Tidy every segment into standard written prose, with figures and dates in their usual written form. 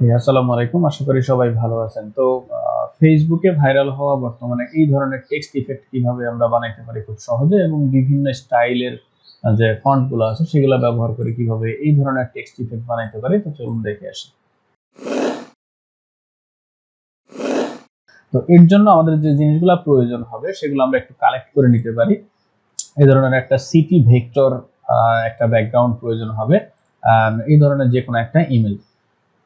ওকে, আসসালামু আলাইকুম। আশা করি সবাই ভালো আছেন। তো ফেসবুকে ভাইরাল হওয়া বর্তমানে এই ধরনের টেক্সট ইফেক্ট কিভাবে আমরা বানাইতে পারি খুব সহজে এবং বিভিন্ন স্টাইলের যে ফন্ট গুলো আছে সেগুলো ব্যবহার করে কিভাবে এই ধরনের টেক্সট ইফেক্ট বানাইতে পারি, তো চলুন দেখে আসি। তো এর জন্য আমাদের যে জিনিসগুলো প্রয়োজন হবে সেগুলো আমরা একটু কালেক্ট করে নিতে পারি। এই ধরনের একটা সিটি ভেক্টর, একটা ব্যাকগ্রাউন্ড প্রয়োজন হবে, এই ধরনের যে কোনো একটা ইমেজ।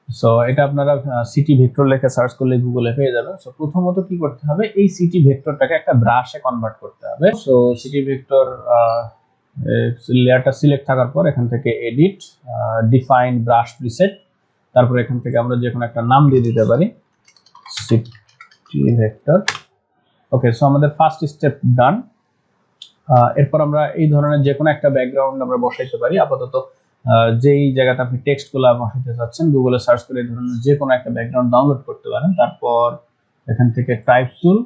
সো এটা আপনারা সিটি ভেক্টর লেখা সার্চ করলে গুগলে পেয়ে যাবেন। সো প্রথমত কি করতে হবে, এই সিটি ভেক্টরটাকে একটা ব্রাশে কনভার্ট করতে হবে। সো সিটি ভেক্টর লেয়ারটা সিলেক্ট থাকার পর এখান থেকে এডিট, ডিফাইন ব্রাশ প্রিসেট, তারপর এখান থেকে আমরা যে কোনো একটা নাম দিয়ে দিতে পারি সিটি ভেক্টর। ওকে, সো আমাদের ফার্স্ট স্টেপ ডান। এরপর আমরা এই ধরনের যে কোনো একটা ব্যাকগ্রাউন্ড আমরা বসাইতে পারি। আপাতত যেই জায়গাটা আপনি টেক্সট গুলো বসাতে চাচ্ছেন গুগলে সার্চ করে এই ধরনের যে কোনো একটা ব্যাকগ্রাউন্ড ডাউনলোড করতে পারেন। তারপর এখান থেকে টাইপ টুল,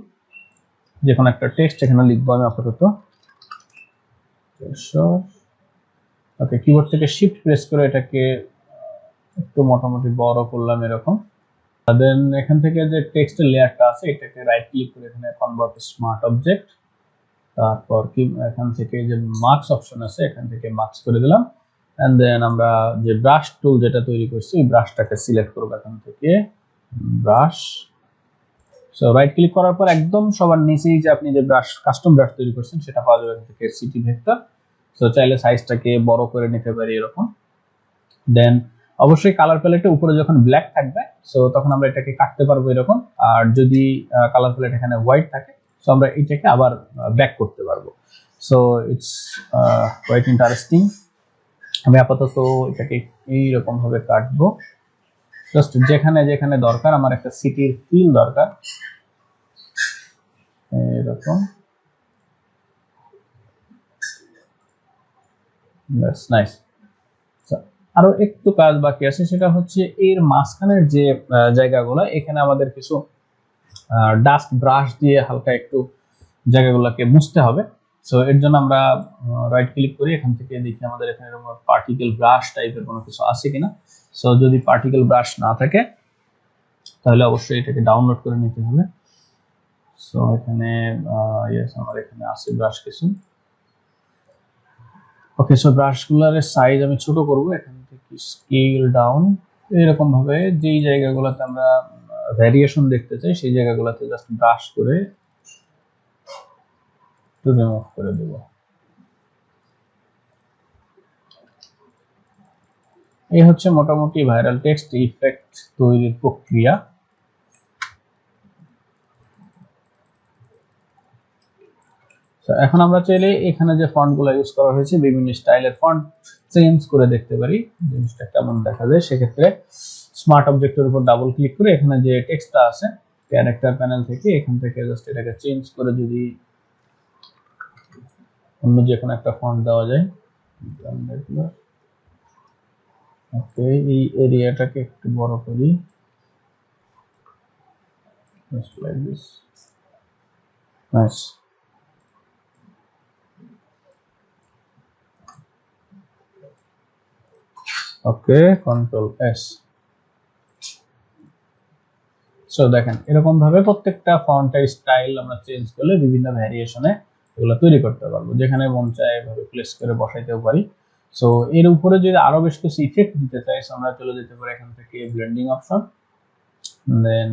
যে কোনো একটা টেক্সট এখানে লিখবো আমি আপাতত। ওকে, কিবোর্ড থেকে শিফট প্রেস করে এটাকে একটু মোটামুটি বড় করলাম এরকম। দেন এখান থেকে যে টেক্সটের লেয়ারটা আছে এটাকে রাইট ক্লিক করে এখানে কনভার্ট স্মার্ট অবজেক্ট, তারপর কি এখান থেকে যে মার্কস অপশন আছে এখান থেকে মার্কস করে দিলাম। এন্ড দেন আমরা যে ব্রাশ টুল যেটা তৈরি করছি এই ব্রাশটাকে সিলেক্ট করব এখান থেকে ব্রাশ। সো রাইট ক্লিক করার পর একদম সবার নিচেই যে আপনি যে ব্রাশ কাস্টম ব্রাশ তৈরি করছেন সেটা পাওয়া যাবে এখান থেকে সিটি ভেক্টর। সো চাইলে সাইজটাকে বড় করে নিতে পারি এরকম। দেন অবশ্যই কালার প্যালেটে উপরে যখন ব্ল্যাক থাকবে সো তখন আমরা এটাকে কাটতে পারবো এরকম। আর যদি কালার প্যালেট এখানে হোয়াইট থাকে সো আমরা এটাকে আবার ব্যাক করতে পারবো। So it's quite interesting. আমি আপাতত এটাকে এইরকম ভাবে কাটবো, জাস্ট যেখানে যেখানে দরকার। আমার একটা সিটির ফিল দরকার এরকম। ব্যাস, নাইস। আরো একটু কাজ বাকি আছে, সেটা হচ্ছে এর মাঝখানের যে জায়গাগুলো এখানে আমাদের কিছু ডাস্ট ব্রাশ দিয়ে হালকা একটু জায়গাগুলোকে মুছতে হবে। সো এর জন্য আমরা রাইট ক্লিক করি, এখান থেকে দেখি আমাদের এখানে এরকম পার্টিকেল ব্রাশ টাইপের কোনো কিছু আছে কিনা। সো যদি পার্টিকেল ব্রাশ না থাকে তাহলে অবশ্যই এটাকে ডাউনলোড করে নিতে হবে। সো এখানে ইয়েস, আমার এখানে আছে ব্রাশ কিছু। ওকে, সো ব্রাশগুলোর সাইজ আমি ছোট করব, এখান থেকে স্কেল ডাউন। এরকম ভাবে যেই জায়গাগুলোতে আমরা ভ্যারিয়েশন দেখতে চাই সেই জায়গাগুলোতে জাস্ট ব্রাশ করে একটু রিমুভ করে দেব। এই হচ্ছে মোটামুটি ভাইরাল টেক্সট ইফেক্ট তৈরির প্রক্রিয়া। এখন আমরা চাইলে এখানে যে ফন্টগুলো ইউজ করা হয়েছে বিভিন্ন স্টাইলের ফন্ট চেঞ্জ করে দেখতে পারি জিনিসটা কেমন দেখা যায়। সেক্ষেত্রে স্মার্ট অবজেক্টের উপর ডাবল ক্লিক করে এখানে যে টেক্সটটা আছে ক্যারেক্টার প্যানেল থেকে এখান থেকে জাস্ট এটাকে চেঞ্জ করে যদি অন্য যে কোনো একটা ফন্ট দেওয়া যায়। ওকে, এই এরিয়াটাকে একটু বড় করি, just like this. Nice. Okay, control S. So দেখেন এরকম ভাবে প্রত্যেকটা ফন্টের স্টাইল আমরা চেঞ্জ করলে বিভিন্ন ভ্যারিয়েশনে এগুলো তৈরি করতে পারবো, যেখানে মন চায় এভাবে প্লেস করে বসাইতেও পারি। সো এর উপরে যদি আরো বেশ কিছু ইফেক্ট দিতে চাই আমরা চলে যেতে পারি এখান থেকে ব্লেন্ডিং অপশন। দেন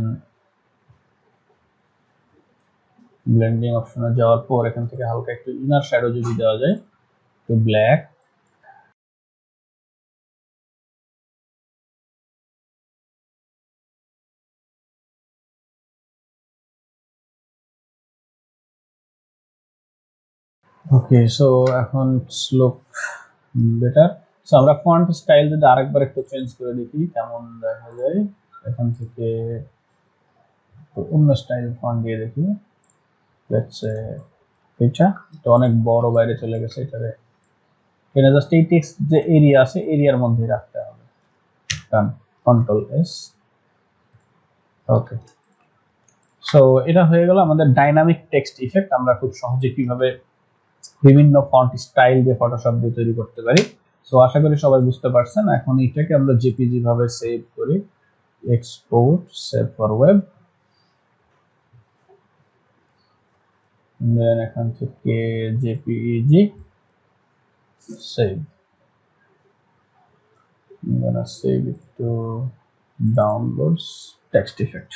ব্লেন্ডিং অপশনে যাওয়ার পর এখান থেকে হালকা একটু ইনার শ্যাডো যদি দেওয়া যায়, একটু ব্ল্যাক। ওকে, সো এখন স্লোপ বেটার। সো আমরা ফন্ট স্টাইল যদি আরেকবার একটু চেঞ্জ করে দেখি কেমন দেখা যায়। এখান থেকে অন্য স্টাইল ফন্ট দিয়ে দেখি, লেটস সে এটা তো অনেক বড় বাইরে চলে গেছে। এটারে এখানে জাস্ট এই টেক্সট যে এরিয়া আছে এরিয়ার মধ্যে রাখতে হবে। ডান, কন্ট্রোল এস। ওকে, সো এটা হয়ে গেল আমাদের ডাইনামিক টেক্সট ইফেক্ট। আমরা খুব সহজে কিভাবে বিভিন্ন ফন্ট স্টাইল দিয়ে ফটোশপ দিয়ে তৈরি করতে পারি। সো আশা করি সবাই বুঝতে পারছেন। এখন এটাকে আমরা জেপিজি ভাবে সেভ করি। export, save for web, then এখান থেকে jpeg, save. I'm gonna save it to downloads text effect.